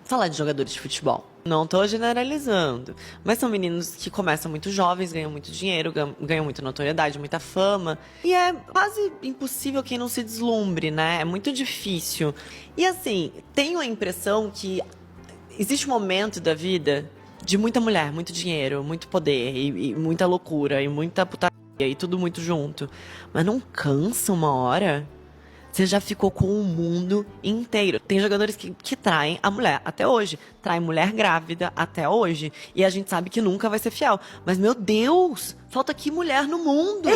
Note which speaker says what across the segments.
Speaker 1: falar de jogadores de futebol. Não tô generalizando, mas são meninos que começam muito jovens, ganham muito dinheiro, ganham muita notoriedade, muita fama. E é quase impossível quem não se deslumbre, né? É muito difícil. E assim, tenho a impressão que existe um momento da vida de muita mulher, muito dinheiro, muito poder, e muita loucura, e muita putaria, e tudo muito junto. Mas não cansa uma hora? Você já ficou com o mundo inteiro. Tem jogadores que traem a mulher até hoje. Traem mulher grávida até hoje. E a gente sabe que nunca vai ser fiel. Mas, meu Deus, falta que mulher no mundo?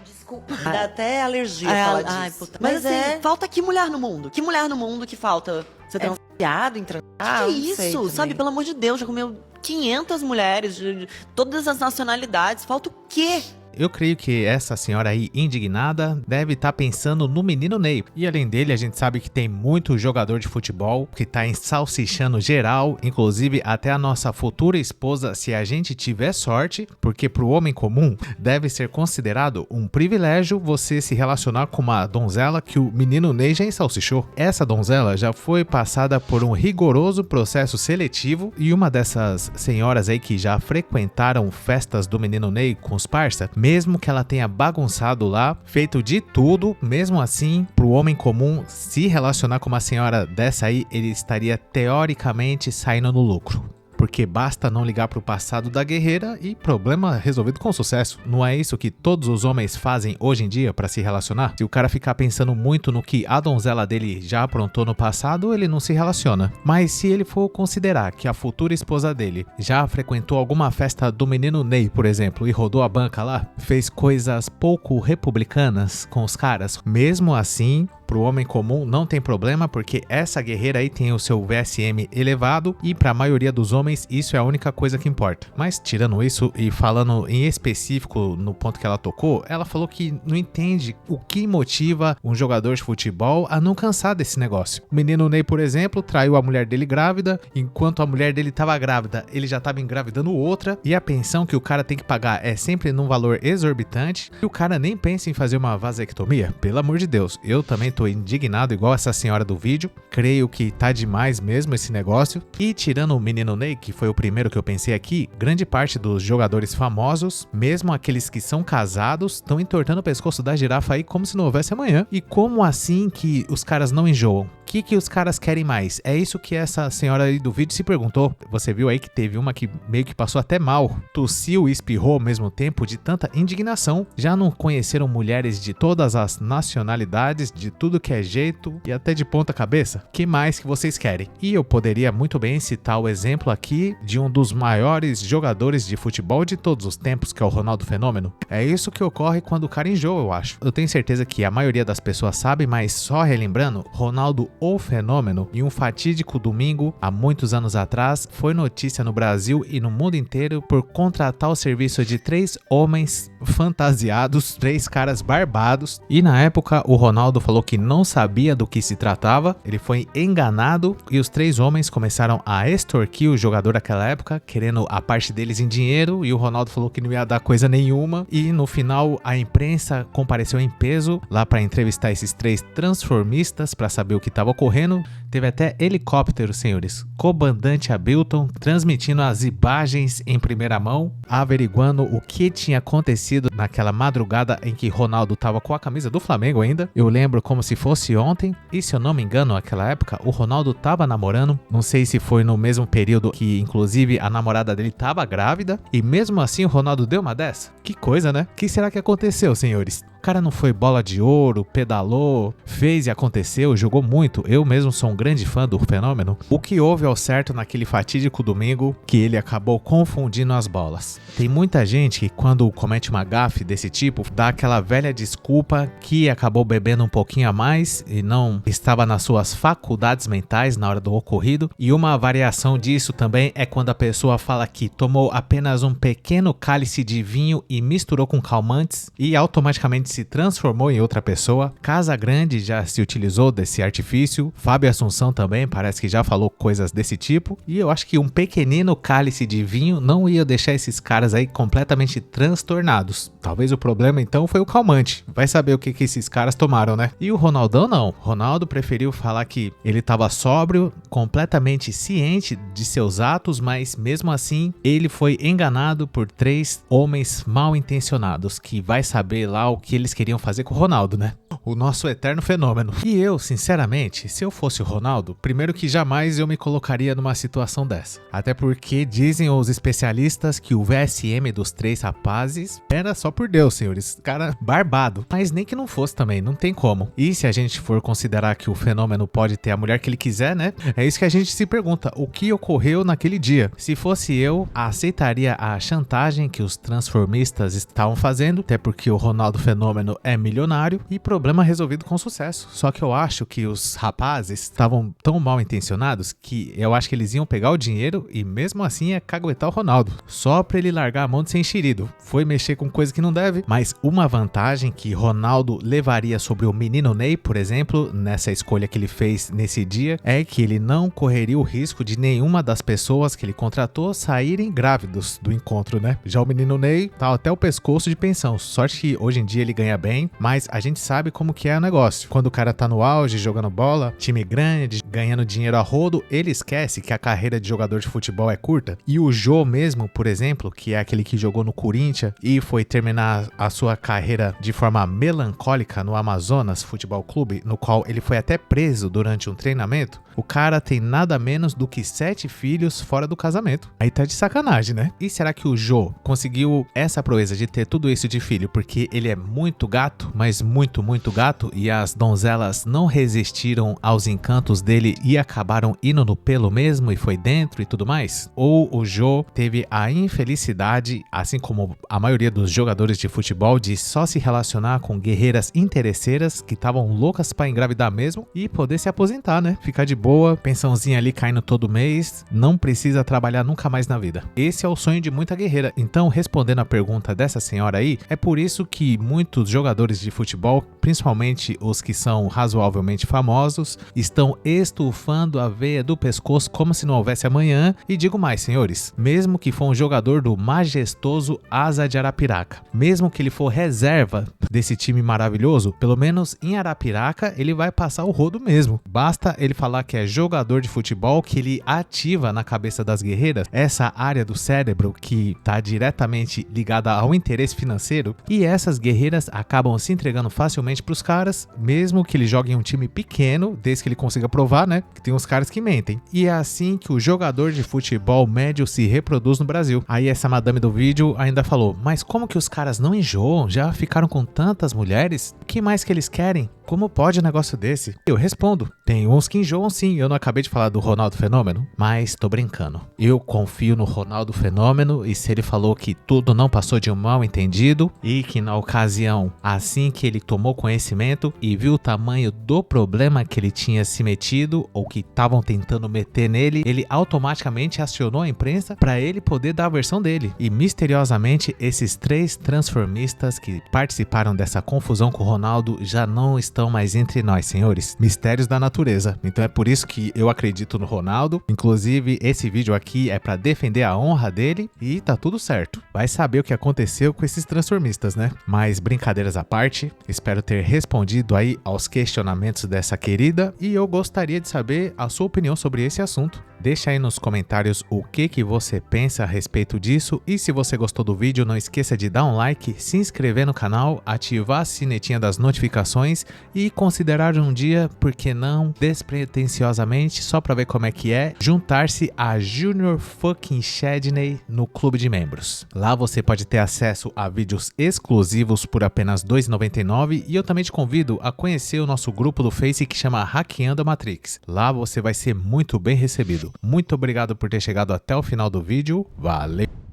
Speaker 2: Desculpa. Dá até alergia falar disso.
Speaker 1: Ai, puta. Mas assim, falta que mulher no mundo? Que mulher no mundo que falta? Você tem
Speaker 2: Fiado em transar?
Speaker 1: que isso? Sabe, pelo amor de Deus, já comeu 500 mulheres de todas as nacionalidades. Falta o quê?
Speaker 3: Eu creio que essa senhora aí indignada deve estar pensando no menino Ney. E além dele, a gente sabe que tem muito jogador de futebol que tá ensalsichando geral, inclusive até a nossa futura esposa, se a gente tiver sorte, porque pro homem comum deve ser considerado um privilégio você se relacionar com uma donzela que o menino Ney já ensalsichou. Essa donzela já foi passada por um rigoroso processo seletivo e uma dessas senhoras aí que já frequentaram festas do menino Ney com os parça, mesmo que ela tenha bagunçado lá, feito de tudo, mesmo assim, pro homem comum se relacionar com uma senhora dessa aí, ele estaria teoricamente saindo no lucro. Porque basta não ligar pro passado da guerreira e problema resolvido com sucesso. Não é isso que todos os homens fazem hoje em dia para se relacionar? Se o cara ficar pensando muito no que a donzela dele já aprontou no passado, ele não se relaciona. Mas se ele for considerar que a futura esposa dele já frequentou alguma festa do menino Ney, por exemplo, e rodou a banca lá, fez coisas pouco republicanas com os caras, mesmo assim, pro homem comum não tem problema, porque essa guerreira aí tem o seu VSM elevado e pra maioria dos homens isso é a única coisa que importa. Mas tirando isso e falando em específico no ponto que ela tocou, ela falou que não entende o que motiva um jogador de futebol a não cansar desse negócio. O menino Ney, por exemplo, traiu a mulher dele grávida, enquanto a mulher dele tava grávida, ele já tava engravidando outra, e a pensão que o cara tem que pagar é sempre num valor exorbitante, e o cara nem pensa em fazer uma vasectomia. Pelo amor de Deus, eu também tô indignado igual essa senhora do vídeo, creio que tá demais mesmo esse negócio. E tirando o menino Ney, que foi o primeiro que eu pensei aqui, grande parte dos jogadores famosos, mesmo aqueles que são casados, estão entortando o pescoço da girafa aí como se não houvesse amanhã. E como assim que os caras não enjoam? O que os caras querem mais? É isso que essa senhora aí do vídeo se perguntou. Você viu aí que teve uma que meio que passou até mal, tossiu e espirrou ao mesmo tempo de tanta indignação. Já não conheceram mulheres de todas as nacionalidades, de tudo que é jeito e até de ponta cabeça? Que mais que vocês querem? E eu poderia muito bem citar o exemplo aqui de um dos maiores jogadores de futebol de todos os tempos, que é o Ronaldo Fenômeno. É isso que ocorre quando o cara enjoa, eu acho. Eu tenho certeza que a maioria das pessoas sabe, mas só relembrando, Ronaldo o Fenômeno, em um fatídico domingo, há muitos anos atrás, foi notícia no Brasil e no mundo inteiro por contratar o serviço de 3 homens fantasiados, 3 caras barbados, e na época o Ronaldo falou que não sabia do que se tratava, ele foi enganado e os 3 homens começaram a extorquir o jogador naquela época, querendo a parte deles em dinheiro, e o Ronaldo falou que não ia dar coisa nenhuma, e no final a imprensa compareceu em peso lá para entrevistar esses 3 transformistas para saber o que estava ocorrendo. Teve até helicóptero, senhores, comandante Abilton transmitindo as imagens em primeira mão, averiguando o que tinha acontecido naquela madrugada em que Ronaldo estava com a camisa do Flamengo ainda. Eu lembro como se fosse ontem, e se eu não me engano, naquela época o Ronaldo estava namorando, não sei se foi no mesmo período que inclusive a namorada dele estava grávida, e mesmo assim o Ronaldo deu uma dessa. Que coisa, né? O que será que aconteceu, senhores? O cara não foi bola de ouro, pedalou, fez e aconteceu, jogou muito. Eu mesmo sou um grande fã do Fenômeno. O que houve ao certo naquele fatídico domingo que ele acabou confundindo as bolas? Tem muita gente que quando comete uma gafe desse tipo, dá aquela velha desculpa que acabou bebendo um pouquinho a mais e não estava nas suas faculdades mentais na hora do ocorrido. E uma variação disso também é quando a pessoa fala que tomou apenas um pequeno cálice de vinho e misturou com calmantes e automaticamente se transformou em outra pessoa. Casagrande já se utilizou desse artifício. Fábio Assunção também parece que já falou coisas desse tipo. E eu acho que um pequenino cálice de vinho não ia deixar esses caras aí completamente transtornados. Talvez o problema então foi o calmante. Vai saber o que esses caras tomaram, né? E o Ronaldão não. Ronaldo preferiu falar que ele estava sóbrio, completamente ciente de seus atos, mas mesmo assim ele foi enganado por 3 homens mal intencionados, que vai saber lá o que eles queriam fazer com o Ronaldo, né? O nosso eterno fenômeno. E eu, sinceramente, se eu fosse o Ronaldo, primeiro que jamais eu me colocaria numa situação dessa. Até porque dizem os especialistas que o VSM dos 3 rapazes era só por Deus, senhores. Cara barbado. Mas nem que não fosse também, não tem como. E se a gente for considerar que o fenômeno pode ter a mulher que ele quiser, né? É isso que a gente se pergunta. O que ocorreu naquele dia? Se fosse eu, aceitaria a chantagem que os transformistas estavam fazendo, até porque o Ronaldo Fenômeno é milionário e problema resolvido com sucesso. Só que eu acho que os rapazes estavam tão mal intencionados que eu acho que eles iam pegar o dinheiro e mesmo assim ia caguetar o Ronaldo, só pra ele largar a mão de ser enxerido. Foi mexer com coisa que não deve, mas uma vantagem que Ronaldo levaria sobre o menino Ney, por exemplo, nessa escolha que ele fez nesse dia, é que ele não correria o risco de nenhuma das pessoas que ele contratou saírem grávidos do encontro, né? Já o menino Ney tá até o pescoço de pensão. Sorte que hoje em dia ele ganha bem, mas a gente sabe como que é o negócio. Quando o cara tá no auge, jogando bola, time grande, ganhando dinheiro a rodo, ele esquece que a carreira de jogador de futebol é curta. E o Jô mesmo, por exemplo, que é aquele que jogou no Corinthians e foi terminar a sua carreira de forma melancólica no Amazonas Futebol Clube, no qual ele foi até preso durante um treinamento, o cara tem nada menos do que 7 filhos fora do casamento. Aí tá de sacanagem, né? E será que o Jô conseguiu essa proeza de ter tudo isso de filho porque ele é muito gato, mas muito gato, e as donzelas não resistiram aos encantos dele e acabaram indo no pelo mesmo e foi dentro e tudo mais? Ou o Jô teve a infelicidade, assim como a maioria dos jogadores de futebol, de só se relacionar com guerreiras interesseiras que estavam loucas pra engravidar mesmo e poder se aposentar, né? Ficar de boa, pensãozinha ali caindo todo mês, não precisa trabalhar nunca mais na vida. Esse é o sonho de muita guerreira. Então, respondendo a pergunta dessa senhora aí, é por isso que muitos jogadores de futebol, principalmente os que são razoavelmente famosos, estão estufando a veia do pescoço como se não houvesse amanhã. E digo mais, senhores, mesmo que for um jogador do majestoso Asa de Arapiraca, mesmo que ele for reserva desse time maravilhoso, pelo menos em Arapiraca ele vai passar o rodo mesmo. Basta ele falar que é jogador de futebol, que ele ativa na cabeça das guerreiras essa área do cérebro que está diretamente ligada ao interesse financeiro, e essas guerreiras acabam se entregando facilmente para os caras, mesmo que ele jogue em um time pequeno, desde que ele consiga provar, né, que tem uns caras que mentem. E é assim que o jogador de futebol médio se reproduz no Brasil. Aí essa madame do vídeo ainda falou, mas como que os caras não enjoam? Já ficaram com tantas mulheres? O que mais que eles querem? Como pode um negócio desse? Eu respondo, tem uns que enjoam sim. Eu não acabei de falar do Ronaldo Fenômeno, mas tô brincando. Eu confio no Ronaldo Fenômeno, e se ele falou que tudo não passou de um mal entendido e que na ocasião, assim que ele tomou conhecimento e viu o tamanho do problema que ele tinha se metido ou que estavam tentando meter nele, ele automaticamente acionou a imprensa para ele poder dar a versão dele. E misteriosamente, esses 3 transformistas que participaram dessa confusão com o Ronaldo já não estão mais entre nós, senhores. Mistérios da natureza. Então é por isso que eu acredito no Ronaldo. Inclusive, esse vídeo aqui é para defender a honra dele e tá tudo certo. Vai saber o que aconteceu com esses transformistas, né? Mas brincadeiras à parte, espero ter respondido aí aos questionamentos dessa querida e eu gostaria de saber a sua opinião sobre esse assunto. Deixa aí nos comentários o que você pensa a respeito disso, e se você gostou do vídeo, não esqueça de dar um like, se inscrever no canal, ativar a sinetinha das notificações e considerar um dia, por que não, despretensiosamente, só pra ver como é que é, juntar-se a Junior Fucking Chadney no clube de membros. Lá você pode ter acesso a vídeos exclusivos por apenas R$ 2,99 e eu também te convido a conhecer o nosso grupo do Face que chama Hackeando a Matrix. Lá você vai ser muito bem recebido. Muito obrigado por ter chegado até o final do vídeo. Valeu!